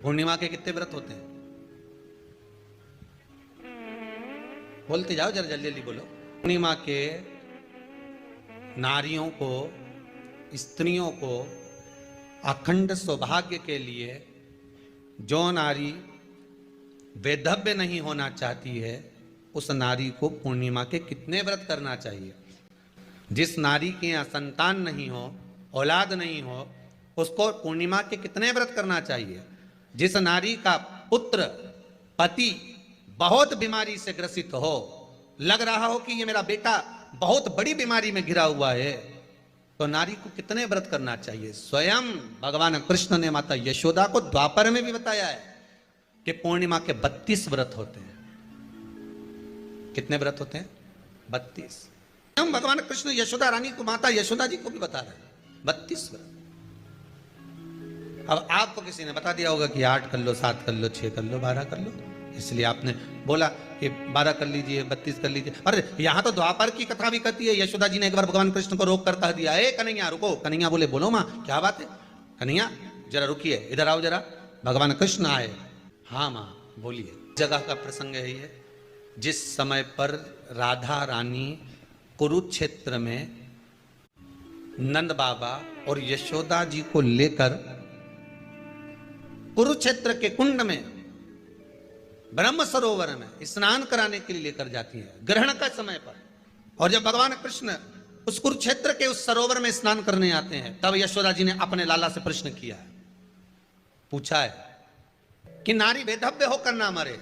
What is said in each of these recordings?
पूर्णिमा के कितने व्रत होते हैं? बोलते जाओ, जरा जल्दी जल्दी बोलो। पूर्णिमा के नारियों को, स्त्रियों को अखंड सौभाग्य के लिए, जो नारी वैधव्य नहीं होना चाहती है, उस नारी को पूर्णिमा के कितने व्रत करना चाहिए? जिस नारी के यहाँ संतान नहीं हो, औलाद नहीं हो, उसको पूर्णिमा के कितने व्रत करना चाहिए? जिस नारी का पुत्र, पति बहुत बीमारी से ग्रसित हो, लग रहा हो कि ये मेरा बेटा बहुत बड़ी बीमारी में घिरा हुआ है, तो नारी को कितने व्रत करना चाहिए? स्वयं भगवान कृष्ण ने माता यशोदा को द्वापर में भी बताया है कि पूर्णिमा के 32 व्रत होते हैं। कितने व्रत होते हैं? 32। हम भगवान कृष्ण यशोदा रानी को, माता यशोदा जी को भी बता रहे हैं 32 व्रत। अब आपको किसी ने बता दिया होगा कि 8 कर लो, 7 कर लो, 6 कर लो, 12 कर लो, इसलिए आपने बोला कि 12 कर लीजिए, 32 कर लीजिए। अरे यहां तो द्वापर की कथा भी कहती है। यशोदा जी ने एक बार भगवान कृष्ण को रोक कर कह दिया, ए कन्हैया रुको। कन्हैया बोले, बोलो मां क्या बात है? कन्हैया जरा रुकिए, इधर आओ जरा। भगवान कृष्ण आए। हाँ मां बोलिए। जगह का प्रसंग है ये, जिस समय पर राधा रानी कुरुक्षेत्र में नंद बाबा और यशोदा जी को लेकर कुरुक्षेत्र के कुंड में, ब्रह्म सरोवर में स्नान कराने के लिए लेकर जाती है, ग्रहण का समय पर। और जब भगवान कृष्ण उस कुरुक्षेत्र के उस सरोवर में स्नान करने आते हैं, तब यशोदा जी ने अपने लाला से प्रश्न किया है, पूछा है कि नारी वैधव्य होकर ना मरे,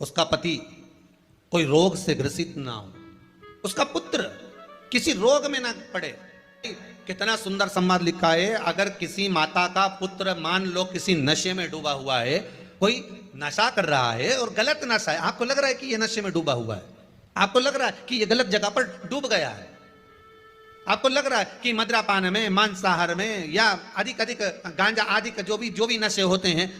उसका पति कोई रोग से ग्रसित ना हो, उसका पुत्र किसी रोग में ना पड़े। कितना सुंदर संवाद लिखा है। अगर किसी माता का पुत्र मान लो किसी नशे में डूबा हुआ है, कोई नशा कर रहा है और गलत नशा है, आपको लग रहा है कि यह नशे में डूबा हुआ है, आपको लग रहा है कि यह गलत जगह पर डूब गया है, आपको लग रहा है कि मद्रापान में, मांसाहार में या अधिक अधिक गांजा आदि का जो भी नशे होते हैं,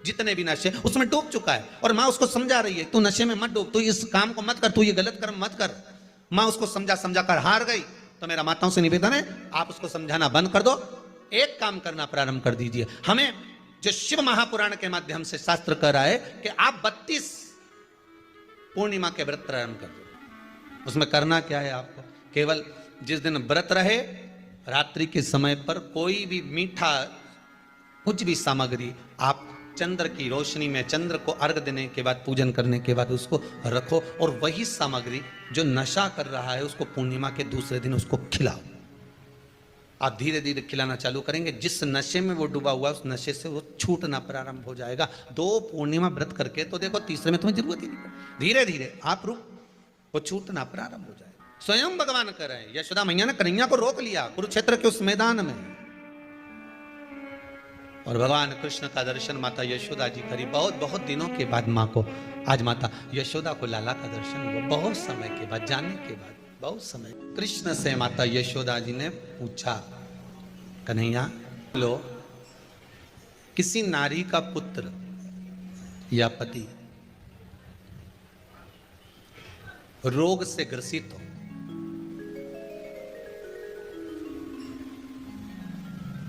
जितने भी नशे, उसमें डूब चुका है। और माँ उसको समझा रही है, तू नशे में मत डूब, तू इस काम को मत कर, तू ये गलत कर्म मत कर। माँ उसको समझा कर हार गई। तो मेरा माताओं से निवेदन है, आप उसको समझाना बंद कर दो, एक काम करना प्रारंभ कर दीजिए। हमें जो शिव महापुराण के माध्यम से शास्त्र कह रहा है कि आप 32 पूर्णिमा के व्रत प्रारंभ कर दो। उसमें करना क्या है आपको? केवल जिस दिन व्रत रहे, रात्रि के समय पर कोई भी मीठा, कुछ भी सामग्री आप चंद्र की रोशनी में, चंद्र को अर्घ देने के बाद, पूजन करने के बाद उसको रखो, और वही सामग्री जो नशा कर रहा है उसको पूर्णिमा के दूसरे दिन उसको खिलाओ। आप धीरे धीरे खिलाना चालू करेंगे, जिस नशे में वो डूबा हुआ उस नशे से वो छूटना प्रारंभ हो जाएगा। 2 पूर्णिमा व्रत करके तो देखो, तीसरे में तुम्हें जरूरत ही नहीं। धीरे धीरे आप रुक, वो छूटना प्रारंभ हो जाएगा। स्वयं भगवान कर रहे हैं। यशोदा मैया ने कन्हैया को रोक लिया कुरुक्षेत्र के उस मैदान में, और भगवान कृष्ण का दर्शन माता यशोदा जी करी। बहुत बहुत दिनों के बाद माँ को, आज माता यशोदा को लाला का दर्शन हुआ, बहुत समय के बाद, जाने के बाद बहुत समय। कृष्ण से माता यशोदा जी ने पूछा, कन्हैया लो, किसी नारी का पुत्र या पति रोग से ग्रसित हो,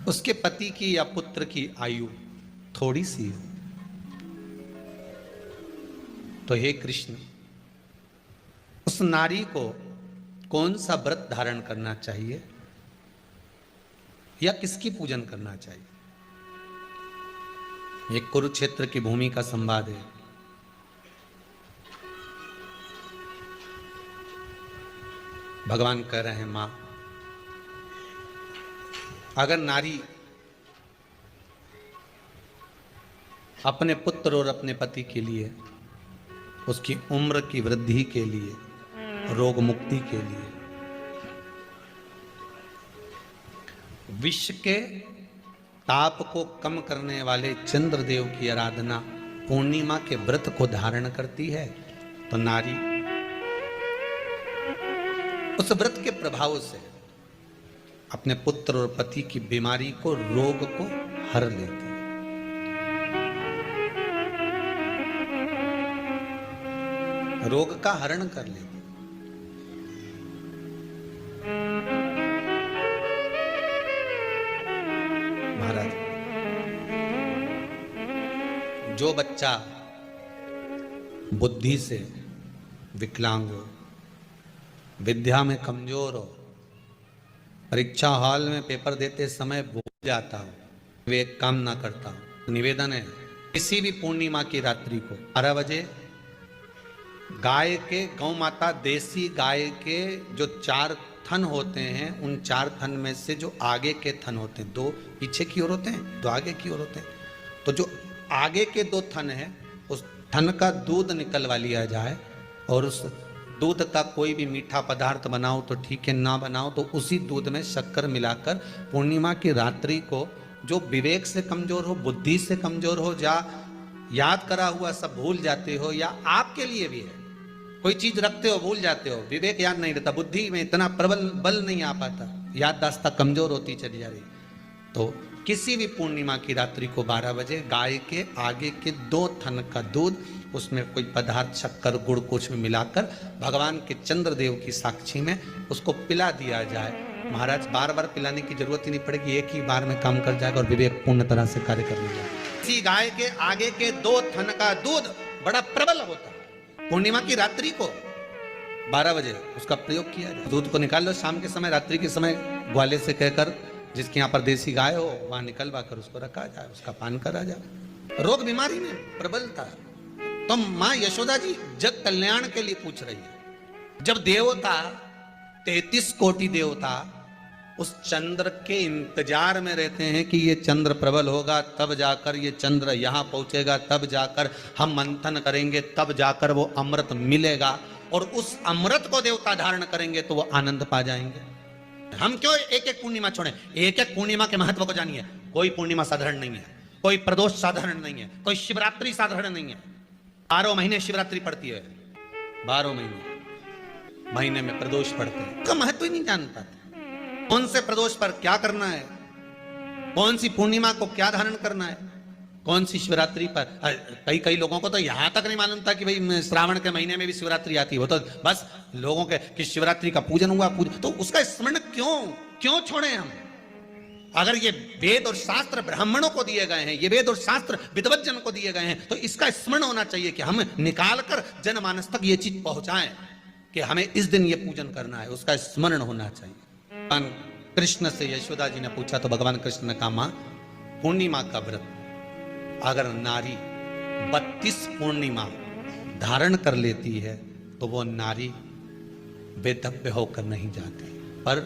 उसके पति की या पुत्र की आयु थोड़ी सी हो, तो हे कृष्ण, उस नारी को कौन सा व्रत धारण करना चाहिए या किसकी पूजन करना चाहिए? ये कुरुक्षेत्र की भूमि का संवाद है। भगवान कह रहे हैं, मां, अगर नारी अपने पुत्र और अपने पति के लिए, उसकी उम्र की वृद्धि के लिए, रोग मुक्ति के लिए, विश्व के ताप को कम करने वाले चंद्रदेव की आराधना, पूर्णिमा के व्रत को धारण करती है, तो नारी उस व्रत के प्रभाव से अपने पुत्र और पति की बीमारी को, रोग को हर लेती है। रोग का हरण कर लेती। महाराज जो बच्चा बुद्धि से विकलांग हो, विद्या में कमजोर हो, परीक्षा हॉल में पेपर देते समय भूल जाता हो, विवेक काम ना करता हो, निवेदन है किसी भी पूर्णिमा की रात्रि को 12 बजे गाय के, गौ माता देसी गाय के जो 4 थन होते हैं, उन 4 थन में से जो आगे के थन होते हैं, 2 पीछे की ओर होते हैं, 2 आगे की ओर होते हैं, तो जो आगे के 2 थन है उस थन का दूध निकलवा लिया जाए और उस दूध का कोई भी मीठा पदार्थ बनाओ तो ठीक है, ना बनाओ तो उसी दूध में शक्कर मिलाकर पूर्णिमा की रात्रि को जो विवेक से कमजोर हो, बुद्धि से कमजोर हो, या याद करा हुआ सब भूल जाते हो, या आपके लिए भी है कोई चीज रखते हो भूल जाते हो, विवेक याद नहीं रहता, बुद्धि में इतना प्रबल बल नहीं आ पाता, याददाश्त कमजोर होती चली जा रही, तो किसी भी पूर्णिमा की रात्रि को 12 बजे गाय के आगे के 2 थन का दूध, उसमें कोई पदार्थ शक्कर गुड़ कुछ भी मिलाकर भगवान के चंद्रदेव की साक्षी में उसको पिला दिया जाए। महाराज बार बार पिलाने की जरूरत ही नहीं पड़ेगी, एक ही बार में काम कर जाएगा और विवेक पूर्ण तरह से कार्य कर लेगा। इसी गाय के आगे के 2 थन का दूध बड़ा प्रबल होता है, पूर्णिमा की रात्रि को 12 बजे उसका प्रयोग किया जाए। दूध को निकाल लो शाम के समय, रात्रि के समय ग्वाले से कहकर जिसके यहाँ पर देसी गाय हो वहां निकलवा कर उसको रखा जाए, उसका पान करा जाए। रोग बीमारी में प्रबलता, तो मां यशोदा जी जग कल्याण के लिए पूछ रही है। जब देवता 33 कोटि देवता उस चंद्र के इंतजार में रहते हैं कि ये चंद्र प्रबल होगा तब जाकर ये चंद्र यहाँ पहुंचेगा, तब जाकर हम मंथन करेंगे, तब जाकर वो अमृत मिलेगा और उस अमृत को देवता धारण करेंगे तो वो आनंद पा जाएंगे। हम क्यों एक एक पूर्णिमा छोड़े? एक एक पूर्णिमा के महत्व को जानिए। कोई पूर्णिमा साधारण नहीं है, कोई प्रदोष साधारण नहीं है, कोई शिवरात्रि साधारण नहीं है। 12 महीने शिवरात्रि पड़ती है, 12 महीने में प्रदोष पड़ते हैं, उसका महत्व ही नहीं जान पाते। कौन से प्रदोष पर क्या करना है, कौन सी पूर्णिमा को क्या धारण करना है, कौन सी शिवरात्रि पर। कई लोगों को तो यहां तक नहीं मालूम था कि भाई श्रावण के महीने में भी शिवरात्रि आती है। वो तो बस लोगों के कि शिवरात्रि का पूजन हुआ, तो उसका स्मरण क्यों छोड़े हम? अगर ये वेद और शास्त्र ब्राह्मणों को दिए गए हैं, ये वेद और शास्त्र विद्वज्जन को दिए गए हैं, तो इसका स्मरण होना चाहिए कि हम निकाल कर जनमानस तक ये चीज पहुंचाएं कि हमें इस दिन ये पूजन करना है, उसका स्मरण होना चाहिए। भगवान कृष्ण से यशोदा जी ने पूछा तो भगवान कृष्ण ने कहा, मां पूर्णिमा का व्रत अगर नारी 32 पूर्णिमा धारण कर लेती है तो वो नारी बेधव्य होकर नहीं जाती। पर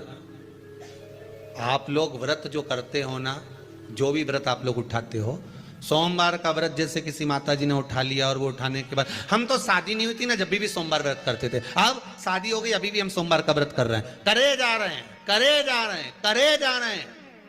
आप लोग व्रत जो करते हो ना, जो भी व्रत आप लोग उठाते हो, सोमवार का व्रत जैसे किसी माता जी ने उठा लिया और वो उठाने के बाद, हम तो शादी नहीं हुई थी ना जब भी सोमवार व्रत करते थे, अब शादी हो गई अभी भी हम सोमवार का व्रत कर रहे हैं, करे जा रहे हैं,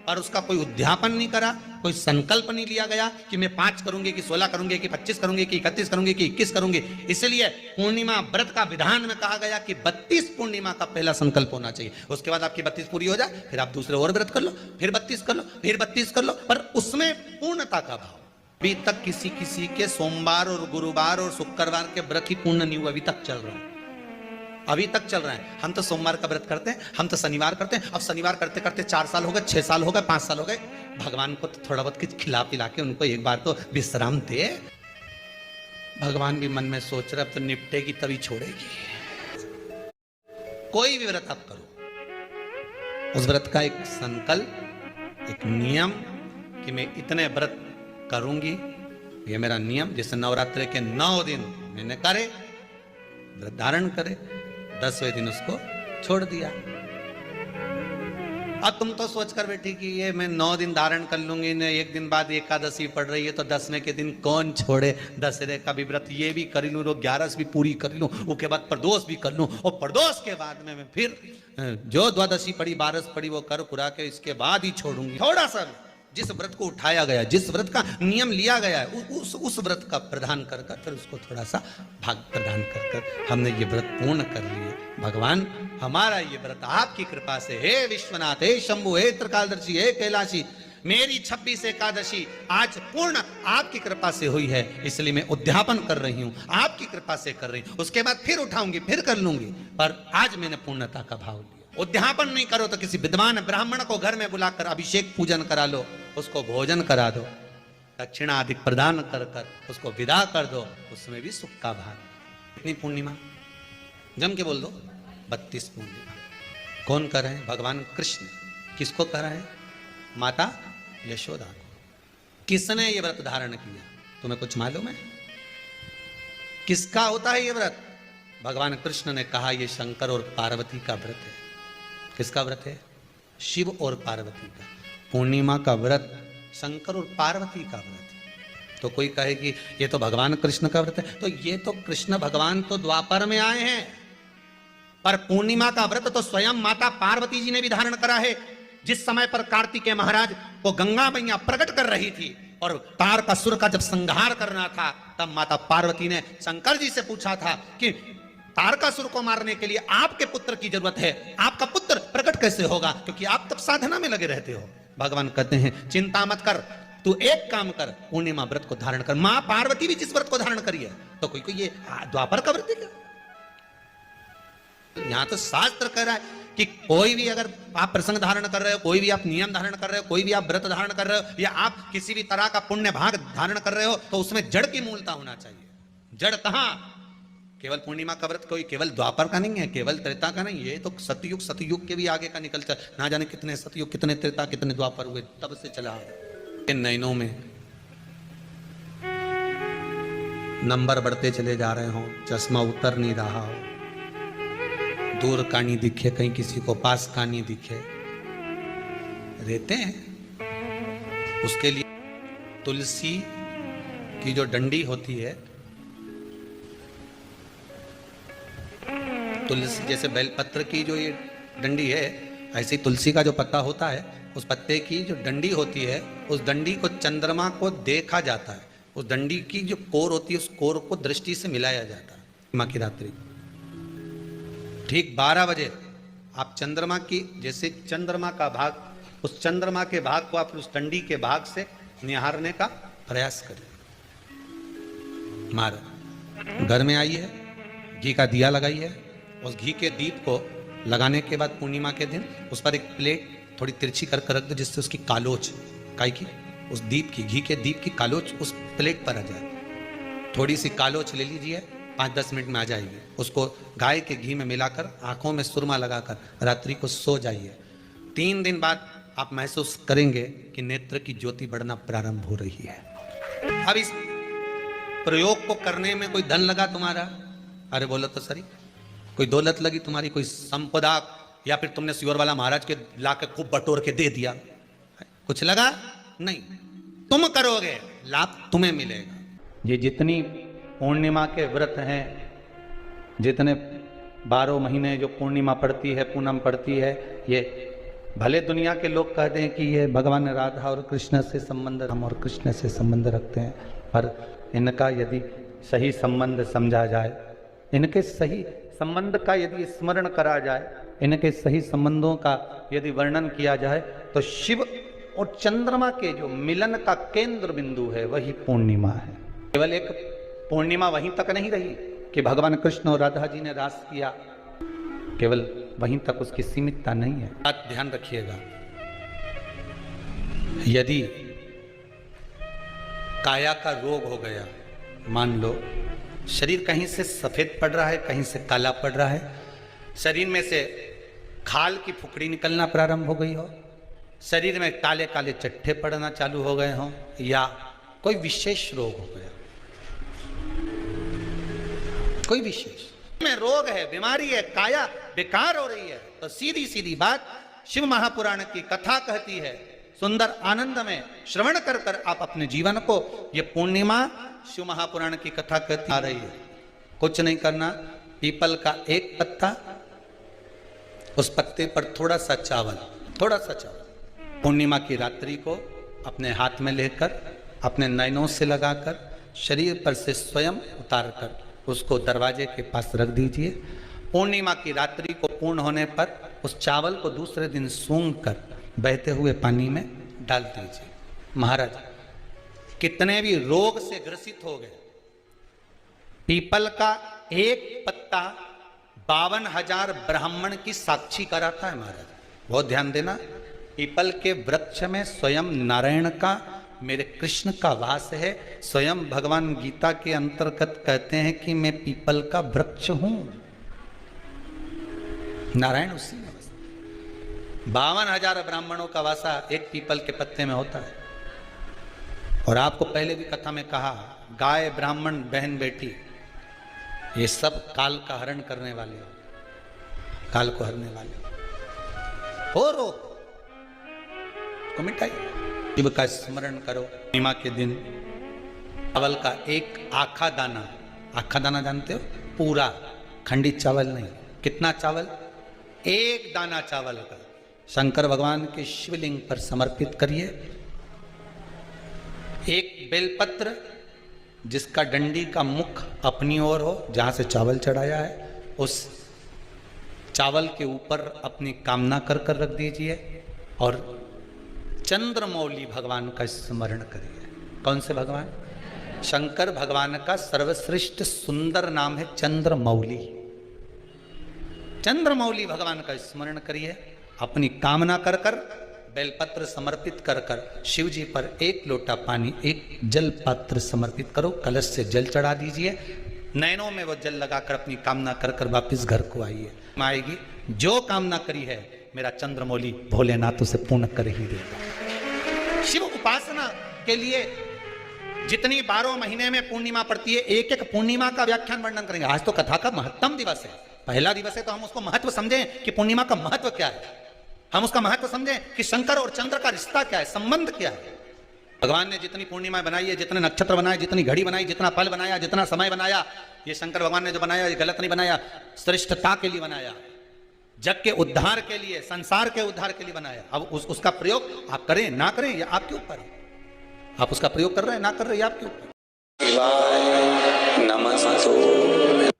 और उसका कोई उद्यापन नहीं करा, कोई संकल्प नहीं लिया गया कि मैं 5 करूंगी कि 16 करूंगी कि 25 करूंगी कि 31 करूंगी कि 21 करूंगी। इसलिए पूर्णिमा व्रत का विधान में कहा गया कि 32 पूर्णिमा का पहला संकल्प होना चाहिए। उसके बाद आपकी 32 पूरी हो जाए, फिर आप दूसरे और व्रत कर लो, फिर 32 कर लो, फिर 32 कर लो, पर उसमें पूर्णता का भाव। अभी तक किसी के सोमवार और गुरुवार और शुक्रवार के व्रत ही पूर्ण नहीं हुआ, अभी तक चल रहा है, अभी तक चल रहा है। हम तो सोमवार का व्रत करते हैं, हम तो शनिवार करते हैं, अब शनिवार करते करते 4 साल हो गए, 6 साल हो गए, 5 साल हो गए। भगवान को तो थोड़ा बहुत कुछ खिला पिला के उनको एक बार तो विश्राम दे। भगवान भी मन में सोच रहे अब तो निपटेगी तभी छोड़ेगी। कोई भी व्रत आप करो, उस व्रत का एक संकल्प, एक नियम कि मैं इतने व्रत करूंगी, ये मेरा नियम। जैसे नवरात्रि के 9 दिन मैंने करे, व्रत धारण करे, 10वें दिन उसको छोड़ दिया। अब तुम तो सोच कर बैठी कि ये मैं 9 दिन धारण कर लूंगी, ने एक दिन बाद एकादशी पड़ रही है तो 10वें के दिन कौन छोड़े, दशहरे का भी व्रत ये भी कर लूं, 11 भी पूरी कर लूं, उसके बाद प्रदोष भी कर लूं, और प्रदोष के बाद में मैं फिर जो द्वादशी पड़ी 12 पड़ी वो कर पुरा के इसके बाद ही छोड़ूंगी। थोड़ा सा जिस व्रत को उठाया गया, जिस व्रत का नियम लिया गया है, उस व्रत का प्रदान कर फिर उसको थोड़ा सा भाग प्रदान कर हमने ये व्रत पूर्ण कर लिए। भगवान हमारा ये व्रत आपकी कृपा से, हे विश्वनाथ, हे शंभु, हे त्रिकालदर्शी, हे कैलाशी, मेरी 26 एकादशी आज पूर्ण आपकी कृपा से हुई है, इसलिए मैं उद्यापन कर रही हूं, आपकी कृपा से कर रही हूं। उसके बाद फिर उठाऊंगी, फिर कर लूंगी, पर आज मैंने पूर्णता का भाव लिया। उद्यापन नहीं करो तो किसी विद्वान ब्राह्मण को घर में बुलाकर अभिषेक पूजन करा लो, उसको भोजन करा दो, दक्षिणा अधिक प्रदान कर कर उसको विदा कर दो, उसमें भी सुख का भाग। कितनी पूर्णिमा जम के बोल दो, 32 पूर्णिमा। कौन कर रहे हैं? भगवान कृष्ण। किसको कर रहे हैं? माता यशोदा को। किसने ये व्रत धारण किया? तुम्हें कुछ मालूम है किसका होता है ये व्रत? भगवान कृष्ण ने कहा ये शंकर और पार्वती का व्रत है। किसका व्रत है? शिव और पार्वती का। पूर्णिमा का व्रत शंकर और पार्वती का व्रत है। तो कोई कहे कि ये तो भगवान कृष्ण का व्रत है, तो ये तो कृष्ण भगवान तो द्वापर में आए हैं, पर पूर्णिमा का व्रत तो स्वयं माता पार्वती जी ने भी धारण करा है। जिस समय पर कार्तिकेय महाराज को गंगा मैया प्रकट कर रही थी और तारकासुर का जब संहार करना था, तब माता पार्वती ने शंकर जी से पूछा था कि तारकासुर को मारने के लिए आपके पुत्र की जरूरत है, आपका पुत्र प्रकट कैसे होगा, क्योंकि आप तब साधना में लगे रहते हो। भगवान कहते हैं चिंता मत कर, तू एक काम कर, पूर्णिमा व्रत को धारण कर। मां पार्वती भी जिस व्रत को धारण करी है, तो कोई ये द्वापर का व्रत है क्या? यहां तो शास्त्र कह रहा है कि कोई भी अगर आप प्रसंग धारण कर रहे हो, कोई भी आप नियम धारण कर रहे हो, कोई भी आप व्रत धारण कर रहे हो, या आप किसी भी तरह का पुण्य भाग धारण कर रहे हो, तो उसमें जड़ की मूलता होना चाहिए। जड़ कहां? केवल पूर्णिमा का व्रत कोई केवल द्वापर का नहीं है, केवल त्रेता का नहीं, ये तो सतयुग के भी आगे का निकल चल, ना जाने कितने सतयुग, कितने त्रेता, कितने द्वापर हुए, तब से चला है। इन नयनों में नंबर बढ़ते चले जा रहे हो, चश्मा उतर नहीं रहा हो, दूर का नहीं दिखे, कहीं किसी को पास का नहीं दिखे, रहते हैं। उसके लिए तुलसी की जो डंडी होती है, तुलसी जैसे बेलपत्र की जो ये डंडी है, ऐसे ही तुलसी का जो पत्ता होता है, उस पत्ते की जो डंडी होती है, उस डंडी को चंद्रमा को देखा जाता है। उस डंडी की जो कोर होती है, उस कोर को दृष्टि से मिलाया जाता है। माँ की रात्रि ठीक 12 बजे आप चंद्रमा की, जैसे चंद्रमा का भाग, उस चंद्रमा के भाग को आप उस डंडी के भाग से निहारने का प्रयास करें। मार घर में आई है, घी का दिया लगाई है, उस घी के दीप को लगाने के बाद पूर्णिमा के दिन उस पर एक प्लेट थोड़ी तिरछी कर रख दो, जिससे उसकी कालोच, काई की, उस दीप की, घी के दीप की कालोच उस प्लेट पर आ जाए। थोड़ी सी कालोच ले लीजिए, 5-10 मिनट में आ जाएगी। उसको गाय के घी में मिलाकर आंखों में सुरमा लगाकर रात्रि को सो जाइए। 3 दिन बाद आप महसूस करेंगे कि नेत्र की ज्योति बढ़ना प्रारंभ हो रही है। अब इस प्रयोग को करने में कोई धन लगा तुम्हारा? अरे बोलो तो सही। कोई दौलत लगी तुम्हारी, कोई संपदा, या फिर तुमने सियोर वाला महाराज के लाके खूब बटोर के दे दिया, कुछ लगा? नहीं। तुम करोगे, लाभ तुम्हें मिलेगा। ये जितनी पूर्णिमा के व्रत हैं, जितने 12 महीने जो पूर्णिमा पड़ती है, पूनम पड़ती है, ये भले दुनिया के लोग कहते हैं कि ये भगवान राधा और कृष्ण से संबंध, हम और कृष्ण से संबंध रखते हैं, पर इनका यदि सही संबंध समझा जाए, इनके सही संबंध का यदि स्मरण करा जाए, इनके सही संबंधों का यदि वर्णन किया जाए, तो शिव और चंद्रमा के जो मिलन का केंद्र बिंदु है, वही पूर्णिमा है। केवल एक पूर्णिमा वहीं तक नहीं रही कि भगवान कृष्ण और राधा जी ने रास किया, केवल वहीं तक उसकी सीमितता नहीं है। बात ध्यान रखिएगा, यदि काया का रोग हो गया, मान लो शरीर कहीं से सफेद पड़ रहा है, कहीं से काला पड़ रहा है, शरीर में से खाल की फुकड़ी निकलना प्रारंभ हो गई हो, शरीर में काले काले चट्टे पड़ना चालू हो गए हों, या कोई विशेष रोग हो गया, कोई विशेष में रोग है, बीमारी है, काया बेकार हो रही है, तो सीधी सीधी बात शिव महापुराण की कथा कहती है, सुंदर आनंद में श्रवण कर कर आप अपने जीवन को, ये पूर्णिमा शिव महापुराण की कथा कहती आ रही है। कुछ नहीं करना, पीपल का एक पत्ता, उस पत्ते पर थोड़ा सा चावल, थोड़ा सा चावल, पूर्णिमा की रात्रि को अपने हाथ में लेकर, अपने नयनों से लगाकर, शरीर पर से स्वयं उतार कर उसको दरवाजे के पास रख दीजिए। पूर्णिमा की रात्रि को पूर्ण होने पर उस चावल को दूसरे दिन सूंघ कर बहते हुए पानी में डाल दीजिए। महाराज कितने भी रोग से ग्रसित हो गए, पीपल का एक पत्ता 52,000 ब्राह्मण की साक्षी कराता है। महाराज बहुत ध्यान देना, पीपल के वृक्ष में स्वयं नारायण का मेरे कृष्ण का वास है। स्वयं भगवान गीता के अंतर्गत कहते हैं कि मैं पीपल का वृक्ष हूं। नारायण उसी में 52,000 ब्राह्मणों का वासा एक पीपल के पत्ते में होता है। और आपको पहले भी कथा में कहा, गाय, ब्राह्मण, बहन, बेटी, ये सब काल का हरण करने वाले हो, काल को हरने वाले हो। रोग को मिटाइए, शिव का स्मरण करो। पूर्णिमा के दिन चावल का एक आखा दाना जानते हो, पूरा खंडित चावल नहीं। कितना चावल? एक दाना चावल का शंकर भगवान के शिवलिंग पर समर्पित करिए। एक बेलपत्र जिसका डंडी का मुख अपनी ओर हो, जहां से चावल चढ़ाया है, उस चावल के ऊपर अपनी कामना कर कर रख दीजिए और चंद्रमौली भगवान का स्मरण करिए। कौन से भगवान? शंकर भगवान का सर्वश्रेष्ठ सुंदर नाम है चंद्रमौली। चंद्रमौली भगवान का स्मरण करिए। अपनी कामना कर कर बेलपत्र समर्पित कर कर शिव जी पर एक लोटा पानी, एक जल पात्र समर्पित करो, कलश से जल चढ़ा दीजिए। नयनों में वो जल लगाकर अपनी कामना कर कर वापिस घर को आइए। आएगी जो कामना करी है मेरा चंद्रमौली भोलेनाथ उसे पूर्ण कर ही देगा। शिव उपासना के लिए जितनी 12 महीने में पूर्णिमा पड़ती है, एक एक पूर्णिमा का व्याख्यान वर्णन करेंगे। आज तो कथा का महत्तम दिवस है, पहला दिवस है, तो हम उसको महत्व समझें कि पूर्णिमा का महत्व क्या है। हम उसका महत्व समझें कि शंकर और चंद्र का रिश्ता क्या है, संबंध क्या है। भगवान ने जितनी पूर्णिमा बनाई है, जितने नक्षत्र बनाए, जितनी घड़ी बनाई, जितना पल बनाया, जितना समय बनाया, ये शंकर भगवान ने जो बनाया ये गलत नहीं बनाया, श्रेष्ठता के लिए बनाया, जग के उद्धार के लिए, संसार के उद्धार के लिए बनाया। अब उसका प्रयोग आप करें ना करें ये आपके ऊपर है। आप उसका प्रयोग कर रहे हैं ना कर रहे हैं आपके ऊपर।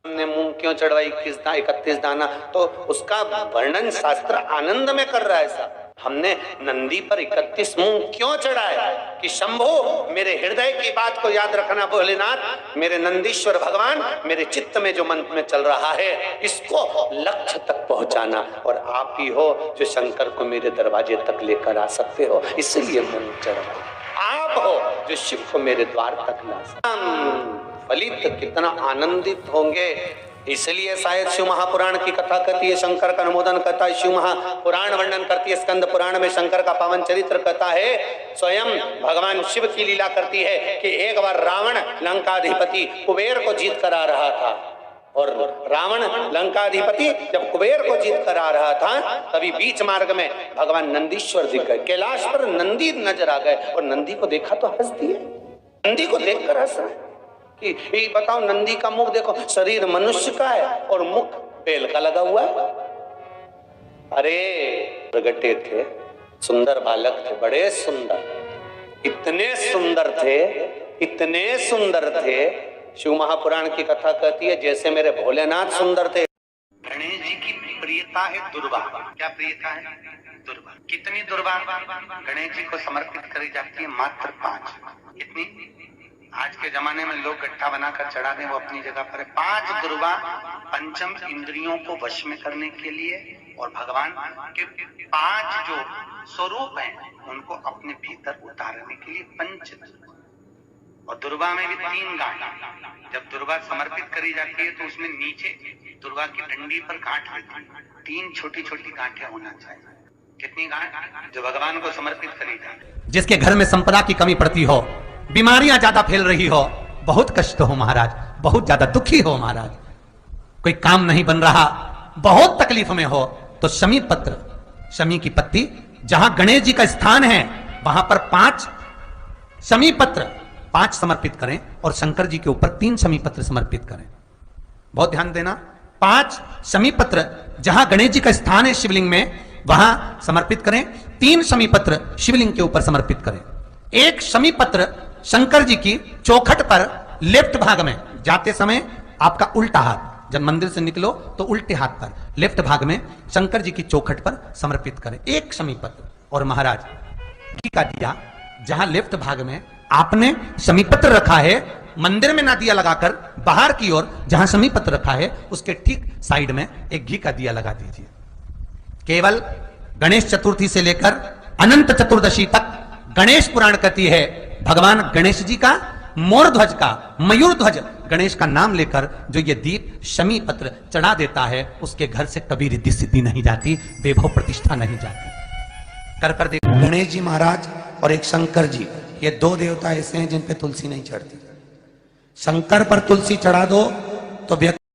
हमने मूंग क्यों चढ़वाई 31 दाना, तो उसका वर्णन शास्त्र आनंद में कर रहा है साहब। हमने नंदी पर 31 मूंग क्यों चढ़ाया कि शंभो मेरे हृदय की बात को याद रखना भोलेनाथ, मेरे नंदीश्वर भगवान, मेरे चित्त में जो मन में चल रहा है इसको लक्ष्य तक पहुंचाना, और आप ही हो जो शंकर को मेरे दरवाजे तक लेकर आ सकते हो, इसलिए मूंग चढ़ाया। आप हो जो शिव को मेरे द्वार तक ला सकते। फलित कितना आनंदित होंगे। इसलिए शायद शिव महापुराण की कथा कहती है, शंकर का अनुमोदन करता है। शिव महापुराण वर्णन करती है, स्कंद पुराण में शंकर का पावन चरित्र कहता है। स्वयं भगवान शिव की लीला करती है कि एक बार रावण लंकाधिपति कुबेर को जीत कर आ रहा था, और रावण लंकाधिपति जब कुबेर को जीत कर आ रहा था, तभी बीच मार्ग में भगवान नंदीश्वर दिख गए। कैलाश पर नंदी नजर आ गए और नंदी को देखा तो हंस दिए। नंदी को देखकर हंस रहे कि बताओ, नंदी का मुख देखो, शरीर मनुष्य का है और मुख बेल का लगा हुआ है। अरे प्रगटे थे, सुंदर बालक थे, बड़े सुंदर, इतने सुंदर थे, इतने सुंदर थे। शिव महापुराण की कथा कहती है जैसे मेरे भोलेनाथ सुंदर थे। गणेश जी की प्रियता है दुर्वा। क्या प्रियता है? दुर्वा। कितनी दुर्वा गणेश जी को समर्पित करी जाती है? मात्र 5। कितनी? आज के जमाने में लोग गट्ठा बनाकर चढ़ा दें, वो अपनी जगह पर है। 5 दुर्वा पंचम इंद्रियों को वश में करने के लिए, और भगवान के 5 जो स्वरूप हैं उनको अपने भीतर उतारने के लिए 5। और दुर्वा में भी 3 गांठ। जब दुर्वा समर्पित करी जाती है तो उसमें नीचे दुर्वा की डंडी पर गांठ रहती है, 3 छोटी छोटी गांठें होना चाहिए। कितनी गांठ? जो भगवान को समर्पित करी जाती है। जिसके घर में संपदा की कमी पड़ती हो, बीमारियां ज्यादा फैल रही हो, बहुत कष्ट हो महाराज, बहुत ज्यादा दुखी हो महाराज, कोई काम नहीं बन रहा, बहुत तकलीफ में हो, तो शमी पत्र, शमी की पत्ती, जहां गणेश जी का स्थान है वहां पर 5 शमी पत्र 5 समर्पित करें, और शंकर जी के ऊपर 3 शमी पत्र समर्पित करें। बहुत ध्यान देना, 5 शमी पत्र जहां गणेश जी का स्थान है शिवलिंग में वहां समर्पित करें, 3 शमी पत्र शिवलिंग के ऊपर समर्पित करें। 1 शमी पत्र शंकर जी की चौखट पर लेफ्ट भाग में, जाते समय आपका उल्टा हाथ, जब मंदिर से निकलो तो उल्टे हाथ पर लेफ्ट भाग में शंकर जी की चौखट पर समर्पित करें 1 शमी पत्र। और महाराज घी का दिया जहां लेफ्ट भाग में आपने शमी पत्र रखा है, मंदिर में ना दिया लगाकर बाहर की ओर जहां शमी पत्र रखा है उसके ठीक साइड में एक घी का दिया लगा दीजिए। केवल गणेश चतुर्थी से लेकर अनंत चतुर्दशी तक गणेश पुराण कहती है भगवान गणेश जी का मोर ध्वज का, मयूर ध्वज गणेश का नाम लेकर जो ये दीप शमी पत्र चढ़ा देता है, उसके घर से कभी रिद्धि सिद्धि नहीं जाती, वैभव प्रतिष्ठा नहीं जाती। कर देखो, गणेश जी महाराज और एक शंकर जी, ये दो देवता ऐसे हैं जिन पे तुलसी नहीं चढ़ती। शंकर पर तुलसी चढ़ा दो तो व्यक्ति